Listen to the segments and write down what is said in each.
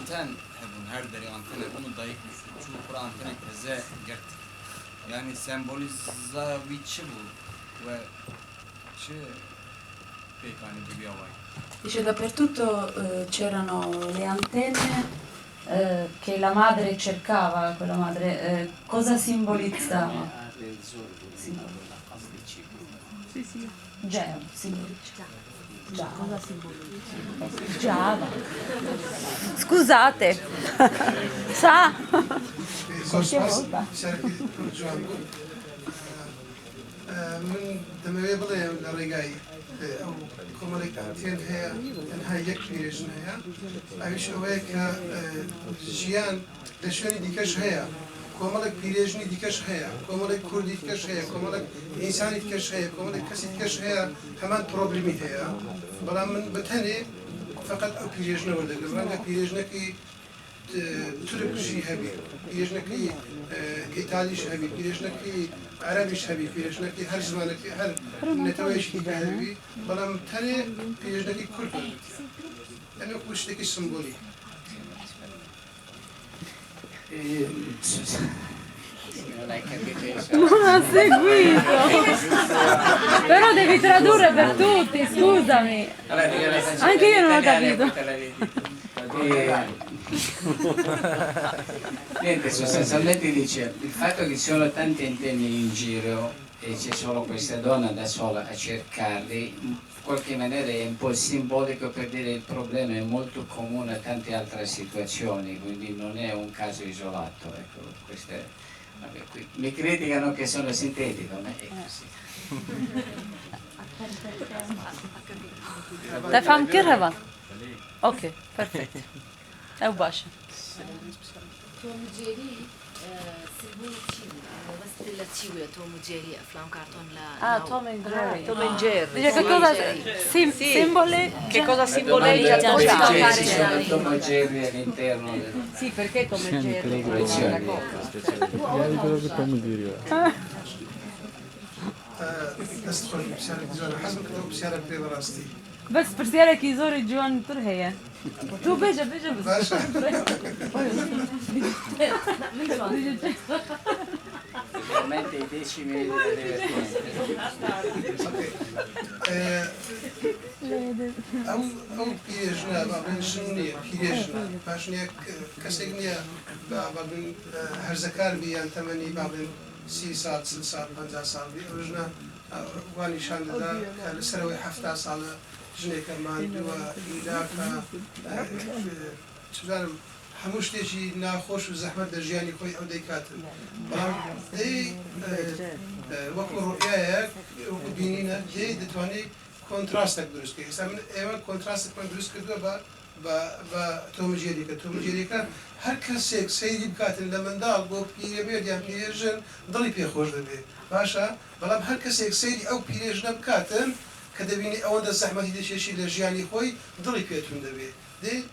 anten hebun her deri anten hebun dayık şu Kur'an antene teze gert. Yani semboliza vici bu ve c'è pecani di via vai. Dice dappertutto c'erano le antenne che la madre cercava, quella madre, cosa simbolizzava? Sì, sì. Già, simboliccia. Già. Cosa simbolizza? Giava. Scusate. Sa? Qualche volta. من دموي بڵێ لە ڕێگای ئەو کۆمەڵێکتێن هەیە تەنها یەک پێژن هەیە ئەویش ئەوەیە کە ژیان لە شوێنی دیکەش هەیە کۆمەڵێک پیرێژنی دیکەش هەیە کۆمەڵێک کوردی دیکەش هەیە کۆمەڵێک ئینسانی دیکەش هەیە کۆمەڵێک کەسی دیکەش هەیە هەمان پرۆبلمی هەیە بەڵام من بەتەنێ فقط ئەو پیرێژنە وەردەگرم ڕەنگە پیرێژنەکەی تورکشی هەبی پیرێژنەکەی ئیتالیش هەبی پیرێژنەکەی عربیش هەبی پیرێژنەکەی هەر زمانێکی هەر نەتەوەیشی دیکە هەبی بەڵام تەنێ پیرێژنەکەی کورد یعنی وەکو شتێکی سمبۆلی Non hai capito Non ha seguito! Però devi tradurre per tutti, scusami! Anche io non ho capito. Niente, sostanzialmente dice il fatto che ci sono tanti antenni in giro e c'è solo questa donna da sola a cercarli, in qualche maniera è un po' simbolico per dire il problema è molto comune a tante altre situazioni, quindi non è un caso isolato. Ecco, queste, vabbè, qui, mi criticano che sono sintetico, ma è così. تفهم كرهبة؟ اوكي بيرفكت او باشا توم جيري سيبوي تشيوي بس دلا تشيوي توم جيري افلام كرتون لا توم اند جيري Tom and Jerry. dice che cosa simboli Che cosa Tom simboleggia il e sociale? Jerry, ci sono Tom e Jerry all'interno Sì, perché Tom and Jerry è una cosa. دەست خۆش پرسیارێکی زۆر حەزم کردەوە پرسیارێک پێ بەڕاستی بس برسيالك زوري جوان تر هي تو بيجا بس باشە veramente i decimi delle ئەو پیرێژنە بابن شن نییە پیرێژنە باش نییە کەسێک نییە بابن هەرزەکار بی یان تەمەنی بابن 30 سال 40 سال 50 سال بی ئەو ژنە وانیشان دەدا کە لەسەرەوەی 70 ساڵە ژنێکە ماندووە ئیلاکە چزانم هەموو شتێکی ناخۆش و زەحمەت لە ژیانی خۆی ئەو دەیکاتن بەڵام وەکو ڕوئیایەک وەکو بینینە دەتوانێت کۆنتراستێک دروستکە ئێستا من ئێوە کۆنتراستێکمان دروست کردووە بە تۆمەجێریکە تۆمەجێریکە هەر کەسێک سەیری بکاتن لە منداڵ بۆ پیرەمێرد یان پیرێژن دڵی پێخۆش دەبێت باشە بەڵام هەر کەسێک سەیری ئەو پیرێژنە بکاتن کە دەبینی ئەوەندە زەحمەتی دەچێشی لە ژیانی خۆی دڵی پێتون دەبێت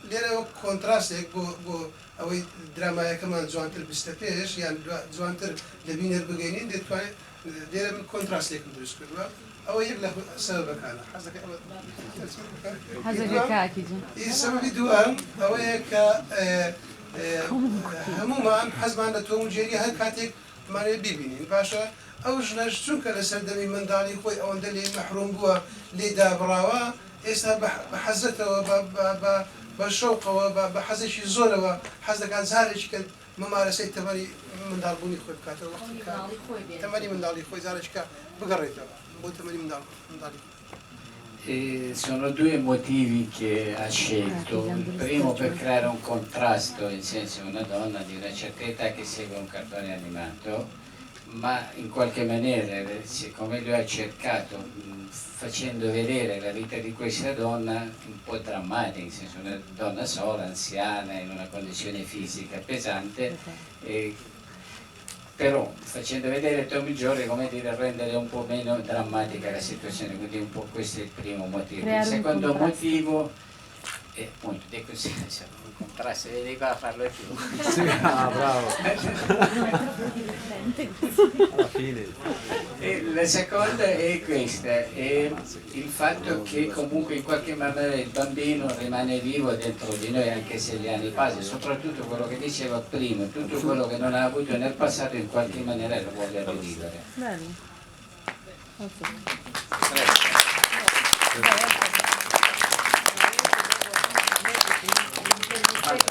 لێرەوە کۆنتراستێک بۆ ئەوەی درامایەکەمان جوانتر بستە پێش یان جوانتر لە بینەر بگەینین دەتوانێت لێرە من کۆنتراستێکم دروست کردووە ئەوە یەک لە سەبەکانە حەزەکە سەبەبی دووەم ئەوەیە کە هەمومان حەزمان لە تۆمەجێری هەر کاتێک مانێ ببینین باشە ئەو ژنەش چونکە لە سەردەمی منداڵی خۆی ئەوەندە لێ مەحروم بووە لێ دابڕاوە ئێستا بە حەزەتەوە بە شەوقەوە بە حەزێکی زۆرەوە حەز دەکات زارێکی کە مەمارەسەی تەمەنی منداڵبوونی خۆی بکاتەوە تەمەنی منداڵی خۆی زارێککە بگەڕێتەوە بۆ تەمەنی منداڵی Sono due motivi che ha scelto. Il primo per creare un contrasto, nel senso una donna di una certa età che segue un cartone animato, ma in qualche maniera, siccome lui ha cercato, facendo vedere la vita di questa donna un po' drammatica, nel senso una donna sola, anziana, in una condizione fisica pesante, però facendo vedere Tom e Jerry, come dire, rendere un po' meno drammatica la situazione, quindi un po' questo è il primo motivo. Il secondo motivo e appunto di così un contrasto, vedi qua a farlo più. Sì, ah, bravo. Alla fine. E la seconda è questa, è il fatto che comunque in qualche maniera il bambino rimane vivo dentro di noi anche se gli anni passano, soprattutto quello che diceva prima, tutto quello che non ha avuto nel passato in qualche maniera lo vuole rivivere. Bello.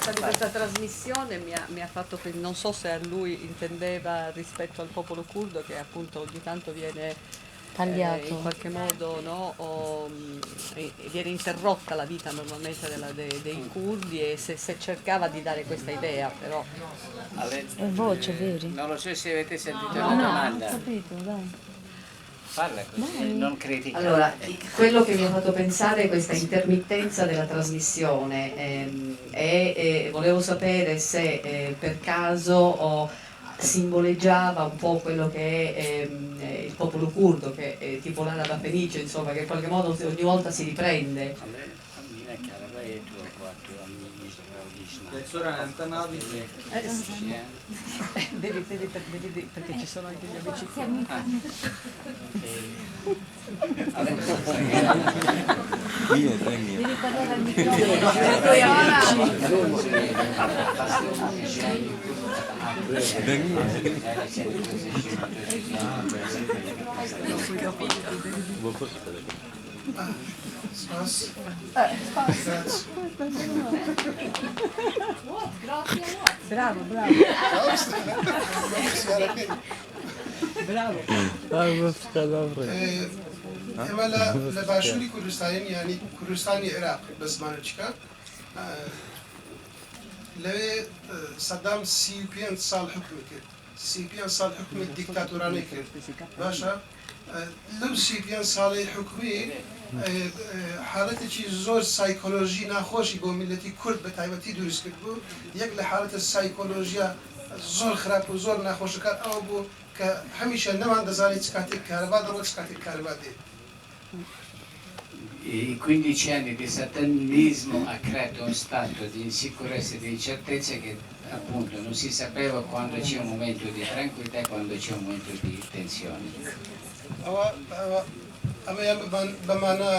Di questa trasmissione mi ha fatto non so se lui intendeva rispetto al popolo curdo che appunto ogni tanto viene Tagliato. in qualche modo viene interrotta la vita normalmente dei curdi e se cercava di dare questa idea però È voce, veri? Non lo so se avete sentito la domanda. Capito, dai. Parla così, non critica. Allora, quello che mi ha fatto pensare è questa intermittenza della trasmissione e volevo sapere se per caso simboleggiava un po' quello che è il popolo curdo, che è tipo l'Araba Fenice, insomma, che in qualche modo ogni volta si riprende. vedi perché ci sono anche gli amici Devi parlare al microfono. bravo اما لباشوری کوردستانی یعنی کوردستانی عراق بزمان چیکار لوی صدام 35 سال حکم کرد 35 سال حکم دیکتاتورانه کرد باشا لو 35 سال حکمی حالتێکی زۆر سایکۆلۆژی ناخۆشی بۆ میلەتی کورد بە تایبەتی دروست کرد بوو یەک لە حالەتە سایکۆلۆژیا زۆر خراپ و زۆر ناخۆشەکان ئەوە بوو کە هەمیشە نەمان دەزانێت چ کاتێک کارەبا دەڕۆ چ کاتێک کارەبا دێت. I 15 anni di satanismo ha creato uno stato di insicurezza e di incertezza che appunto non si sapeva quando c'è un momento di tranquillità e quando c'è un momento di tensione. بەمانە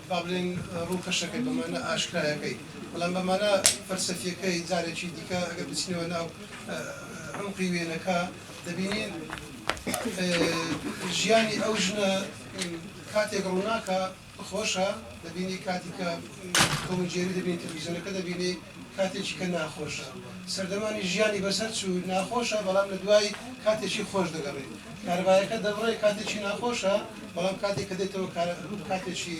بابلین ڕووکەشەکەی بەمانە ئاشکرایەکەی بەڵام بەمانە فەرسەفیەکەی جارێکی دیکە ئەگەر بچینەوە ناو عمقی وێنەکە دەبینین ژیانی ئەو ژنە کاتێک ڕووناکە خۆشە دەبینی کاتێککە کۆمەجێری دەبینی تەلەڤیزیۆنەکە دەبینی کاتێکی کە ناخۆشە سەردەمانی ژیانی بەسەر چوو ناخۆشە بەڵام لە دوای کاتێکی خۆش دەگەڕێت کارەبایەکە دەبڕێ کاتێکی ناخۆشە بەڵام کاتێک کە دێتەوە کاتێکی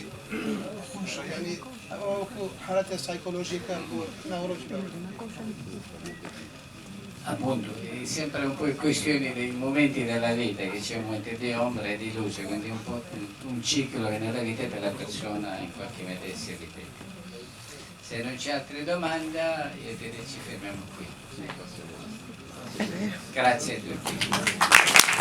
خۆشە یعنی وەکو حالەتە سایکۆلۆژیەکە بۆ ناوەڕۆکی Appunto, è sempre un po' questione dei momenti della vita, che c'è un momento di ombra e di luce, quindi un po' un ciclo che nella vita della persona in qualche maniera si ripete. Se non c'è altre domande, io direi ci fermiamo qui. Grazie a tutti.